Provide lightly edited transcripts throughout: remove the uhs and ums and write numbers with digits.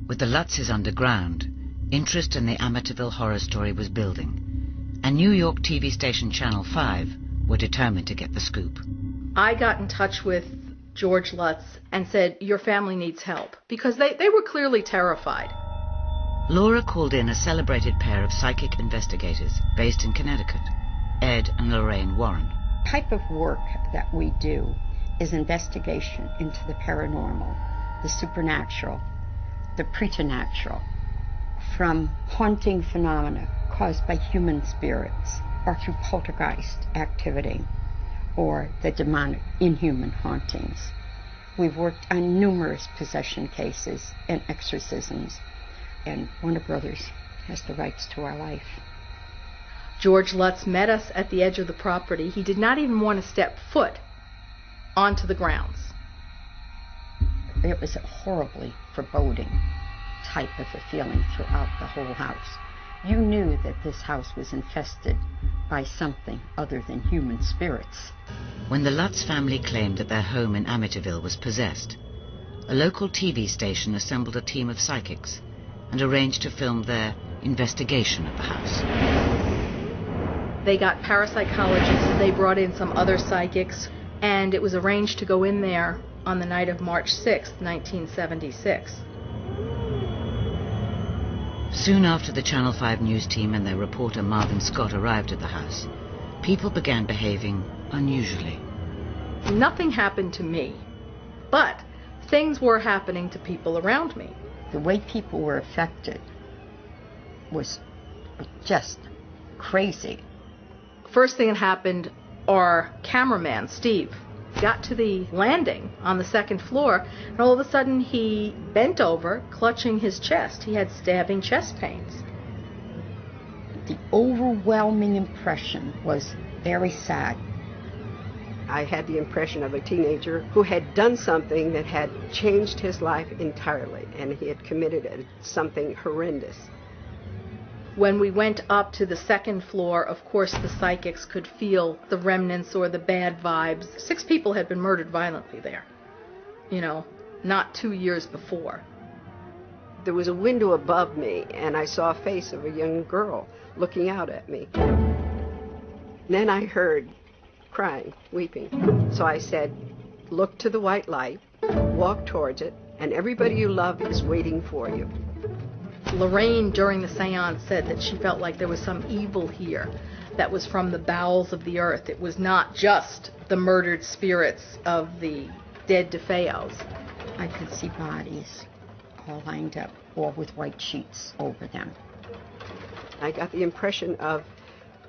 With the Lutzes underground, interest in the Amityville horror story was building, and New York TV station Channel 5 were determined to get the scoop. I got in touch with George Lutz and said, your family needs help, because they were clearly terrified. Laura called in a celebrated pair of psychic investigators based in Connecticut, Ed and Lorraine Warren. The type of work that we do is investigation into the paranormal, the supernatural, the preternatural, from haunting phenomena caused by human spirits or through poltergeist activity or the demonic inhuman hauntings. We've worked on numerous possession cases and exorcisms, and Warner Brothers has the rights to our life. George Lutz met us at the edge of the property. He did not even want to step foot onto the grounds. It was a horribly foreboding type of a feeling throughout the whole house. You knew that this house was infested by something other than human spirits. When the Lutz family claimed that their home in Amityville was possessed, a local TV station assembled a team of psychics and arranged to film their investigation of the house. They got parapsychologists, they brought in some other psychics, and it was arranged to go in there on the night of March 6, 1976. Soon after the Channel 5 news team and their reporter Marvin Scott arrived at the house, people began behaving unusually. Nothing happened to me, but things were happening to people around me. The way people were affected was just crazy. First thing that happened, our cameraman, Steve, got to the landing on the second floor, and all of a sudden he bent over, clutching his chest. He had stabbing chest pains. The overwhelming impression was very sad. I had the impression of a teenager who had done something that had changed his life entirely, and he had committed something horrendous. When we went up to the second floor, of course the psychics could feel the remnants or the bad vibes. 6 people had been murdered violently there, not 2 years before. There was a window above me, and I saw a face of a young girl looking out at me. Then I heard crying, weeping. So I said, look to the white light, walk towards it, and everybody you love is waiting for you. Lorraine, during the seance, said that she felt like there was some evil here that was from the bowels of the earth. It was not just the murdered spirits of the dead DeFeos. I could see bodies all lined up, all with white sheets over them. I got the impression of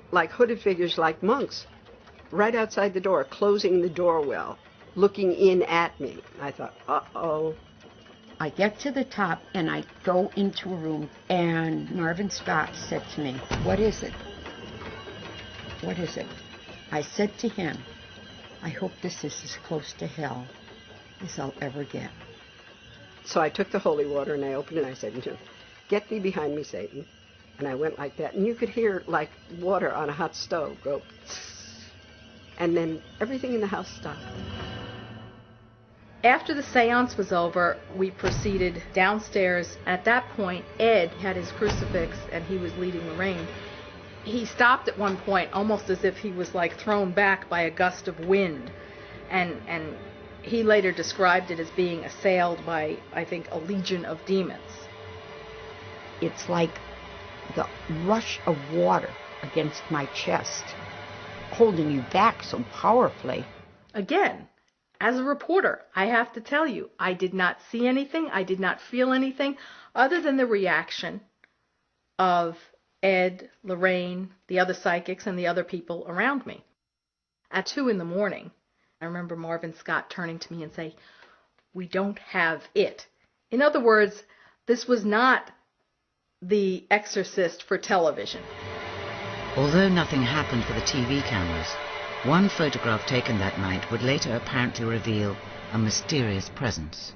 like hooded figures, like monks, right outside the door, closing the door well, looking in at me. I thought, uh-oh. I get to the top and I go into a room, and Marvin Scott said to me, what is it? What is it? I said to him, I hope this is as close to hell as I'll ever get. So I took the holy water and I opened it and I said, get thee behind me, Satan. And I went like that, and you could hear like water on a hot stove go, and then everything in the house stopped. After the seance was over, we proceeded downstairs. At that point, Ed had his crucifix and he was leading Lorraine. He stopped at one point, almost as if he was like thrown back by a gust of wind. And he later described it as being assailed by, I think, a legion of demons. It's like the rush of water against my chest, holding you back so powerfully. Again, as a reporter, I have to tell you, I did not see anything, I did not feel anything, other than the reaction of Ed, Lorraine, the other psychics, and the other people around me. At 2 in the morning, I remember Marvin Scott turning to me and saying, we don't have it. In other words, this was not The Exorcist for television. Although nothing happened for the TV cameras, one photograph taken that night would later apparently reveal a mysterious presence.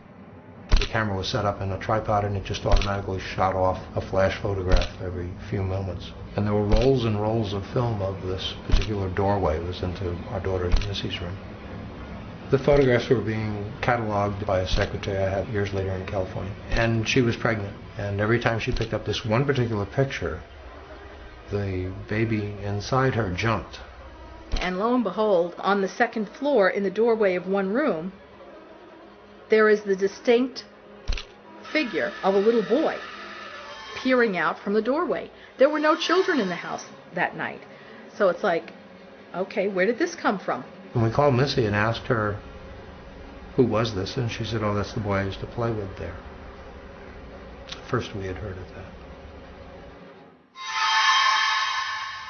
The camera was set up in a tripod and it just automatically shot off a flash photograph every few moments. And there were rolls and rolls of film of this particular doorway. It was into our daughter Missy's room. The photographs were being cataloged by a secretary I had years later in California. And she was pregnant. And every time she picked up this one particular picture, the baby inside her jumped. And lo and behold, on the second floor in the doorway of one room, there is the distinct figure of a little boy peering out from the doorway. There were no children in the house that night. So it's like, okay, where did this come from? And we called Missy and asked her, who was this? And she said, oh, that's the boy I used to play with there. First we had heard of that.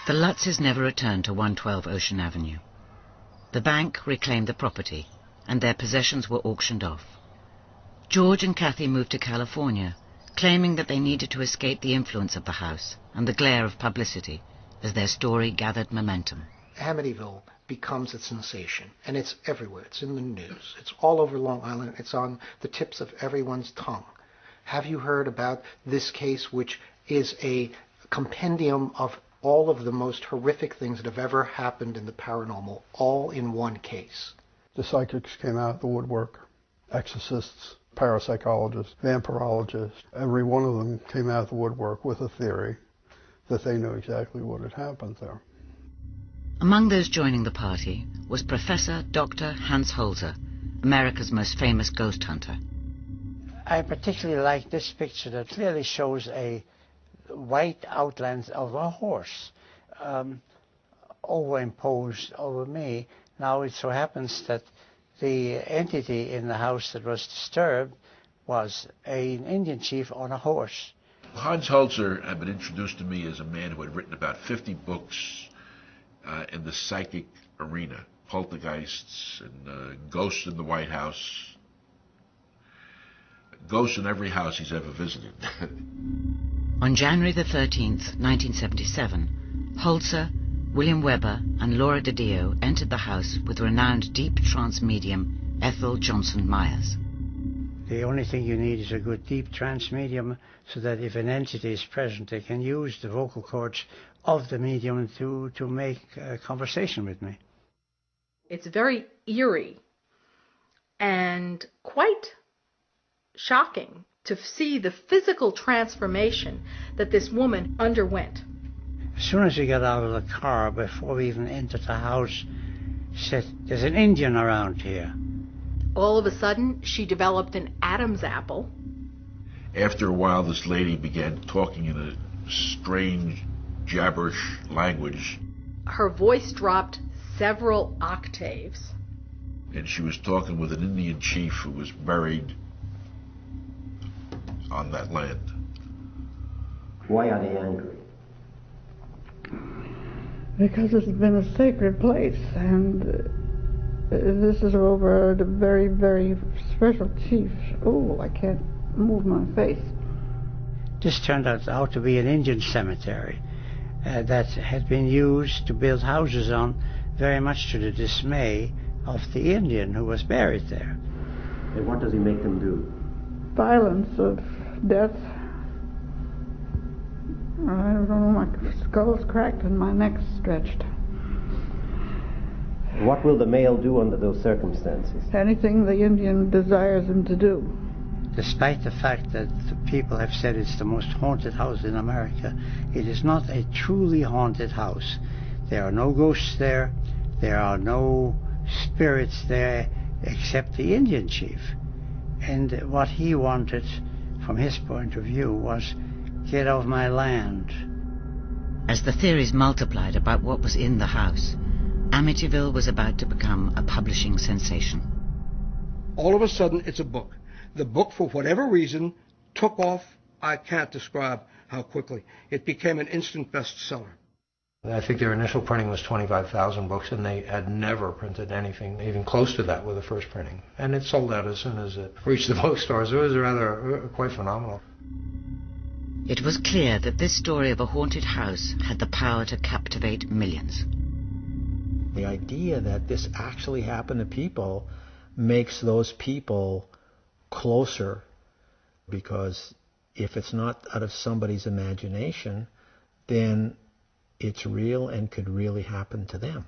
The Lutzes never returned to 112 Ocean Avenue. The bank reclaimed the property, and their possessions were auctioned off. George and Kathy moved to California, claiming that they needed to escape the influence of the house and the glare of publicity as their story gathered momentum. Amityville becomes a sensation, and it's everywhere. It's in the news. It's all over Long Island. It's on the tips of everyone's tongue. Have you heard about this case, which is a compendium of all of the most horrific things that have ever happened in the paranormal, all in one case? The psychics came out of the woodwork. Exorcists, parapsychologists, vampirologists. Every one of them came out of the woodwork with a theory that they knew exactly what had happened there. Among those joining the party was Professor Dr. Hans Holzer, America's most famous ghost hunter. I particularly like this picture that clearly shows a white outlines of a horse overimposed over me. Now it so happens that the entity in the house that was disturbed was an Indian chief on a horse. Hans Holzer had been introduced to me as a man who had written about 50 books in the psychic arena, poltergeists and ghosts in the White House, ghosts in every house he's ever visited. On January the 13th, 1977, Holzer, William Weber and Laura DiDio entered the house with renowned deep trance medium Ethel Johnson Myers. The only thing you need is a good deep trance medium so that if an entity is present, they can use the vocal cords of the medium to make a conversation with me. It's very eerie and quite shocking to see the physical transformation that this woman underwent. As soon as we got out of the car, before we even entered the house, she said, "There's an Indian around here." All of a sudden, she developed an Adam's apple. After a while, this lady began talking in a strange, gibberish language. Her voice dropped several octaves. And she was talking with an Indian chief who was buried on that land. Why are they angry? Because it's been a sacred place, and this is over the very, very special chief. Oh, I can't move my face. This turned out to be an Indian cemetery that had been used to build houses on, very much to the dismay of the Indian who was buried there. And what does he make them do? Violence of death. I don't know, my skull's cracked and my neck's stretched. What will the male do under those circumstances? Anything the Indian desires him to do. Despite the fact that the people have said it's the most haunted house in America, it is not a truly haunted house. There are no ghosts there. There are no spirits there except the Indian chief. And what he wanted, from his point of view, was get off my land. As the theories multiplied about what was in the house, Amityville was about to become a publishing sensation. All of a sudden, it's a book. The book, for whatever reason, took off. I can't describe how quickly. It became an instant bestseller. I think their initial printing was 25,000 books, and they had never printed anything even close to that with the first printing. And it sold out as soon as it reached the bookstores. It was rather quite phenomenal. It was clear that this story of a haunted house had the power to captivate millions. The idea that this actually happened to people makes those people closer, because if it's not out of somebody's imagination, then it's real and could really happen to them.